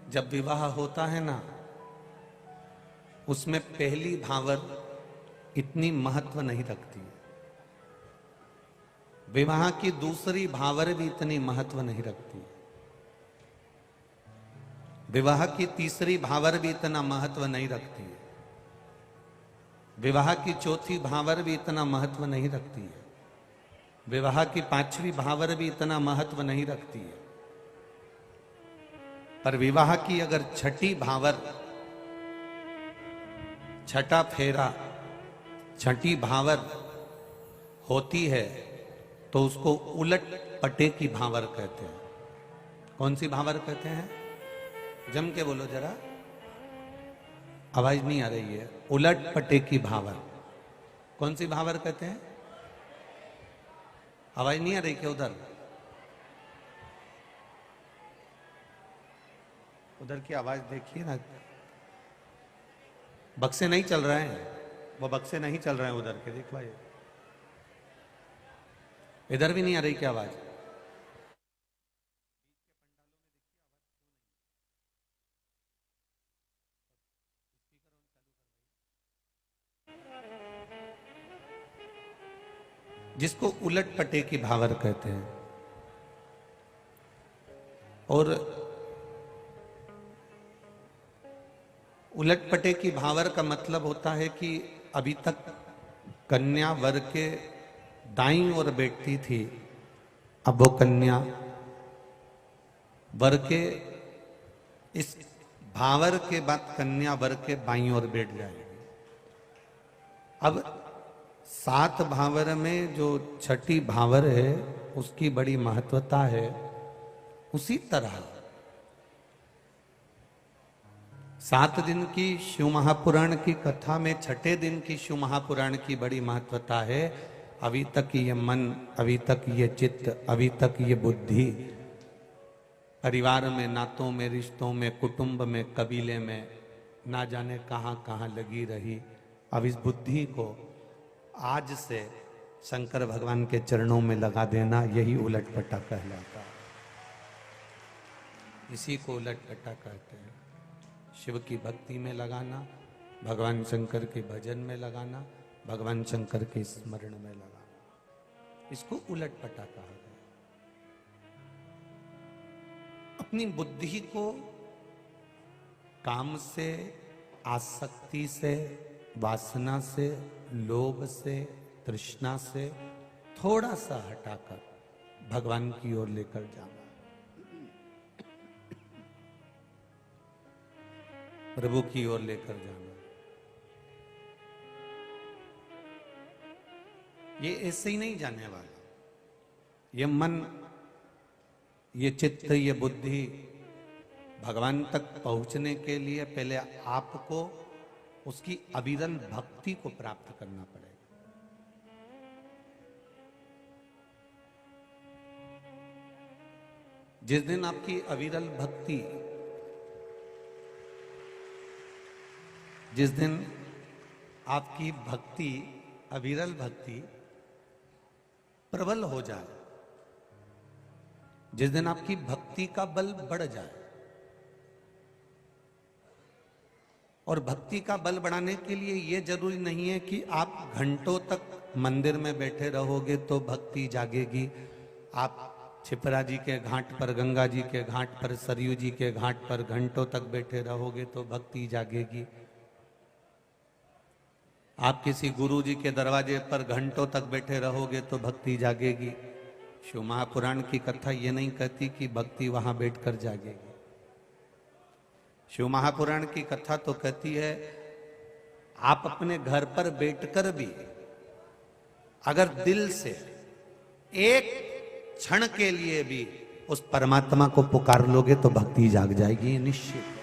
जब विवाह होता है ना, उसमें पहली भावर इतनी महत्व नहीं रखती। विवाह की दूसरी भावर भी इतनी महत्व नहीं रखती। विवाह की तीसरी भावर भी इतना महत्व नहीं रखती है। विवाह की चौथी भावर भी इतना महत्व नहीं रखती है। विवाह की पांचवी भावर भी इतना महत्व नहीं रखती है। पर विवाह की अगर छठी भावर, छठा फेरा, छठी भावर होती है तो उसको उलट पटे की भावर कहते हैं। कौन सी भावर कहते हैं? जम के बोलो जरा, आवाज नहीं आ रही है। उलट पटे की भावर। कौन सी भावर कहते हैं? आवाज नहीं आ रही क्या? उधर उधर की आवाज देखिए ना। बक्से नहीं चल रहे हैं, वो बक्से नहीं चल रहे हैं उधर के, देख भाई। इधर भी नहीं आ रही क्या आवाज? जिसको उलट पटे की भावर कहते हैं। और उलट पटे की भावर का मतलब होता है कि अभी तक कन्या वर के दाईं ओर बैठती थी, अब वो कन्या वर के इस भावर के बाद कन्या वर के बाईं ओर बैठ जाएगी। अब 7 भावर में जो छठी भावर है उसकी बड़ी महत्वता है। उसी तरह 7 दिन की शिव महापुराण की कथा में छठे दिन की शिव महापुराण की बड़ी महत्वता है। अभी तक ये मन, अभी तक ये चित्त, अभी तक ये बुद्धि परिवार में, नातों में, रिश्तों में, कुटुंब में, कबीले में ना जाने कहां कहां लगी रही। अब इस बुद्धि को आज से शंकर भगवान के चरणों में लगा देना, यही उलटपटा कहलाता है। इसी को उलटपटा कहते हैं। शिव की भक्ति में लगाना, भगवान शंकर के भजन में लगाना, भगवान शंकर के स्मरण में लगाना, इसको उलटपटा कहा गया। अपनी बुद्धि को काम से, आसक्ति से, वासना से, लोभ से, तृष्णा से थोड़ा सा हटाकर भगवान की ओर लेकर जाना, प्रभु की ओर लेकर जाना। ये ऐसे ही नहीं जाने वाला। ये मन, ये चित्त, ये बुद्धि भगवान तक पहुंचने के लिए पहले आपको उसकी अविरल भक्ति को प्राप्त करना पड़ेगा। जिस दिन आपकी अविरल भक्ति, जिस दिन आपकी भक्ति, अविरल भक्ति प्रबल हो जाए, जिस दिन आपकी भक्ति का बल बढ़ जाए, और भक्ति का बल बढ़ाने के लिए यह जरूरी नहीं है कि आप घंटों तक मंदिर में बैठे रहोगे तो भक्ति जागेगी। आप छिपरा जी के घाट पर, गंगा जी के घाट पर, सरयू जी के घाट पर घंटों तक बैठे रहोगे तो भक्ति जागेगी। आप किसी गुरु जी के दरवाजे पर घंटों तक बैठे रहोगे तो भक्ति जागेगी। शिव महापुराण की कथा ये नहीं कहती कि भक्ति वहां बैठकर जागेगी। शिव महापुराण की कथा तो कहती है आप अपने घर पर बैठकर भी अगर दिल से एक क्षण के लिए भी उस परमात्मा को पुकार लोगे तो भक्ति जाग जाएगी, निश्चित।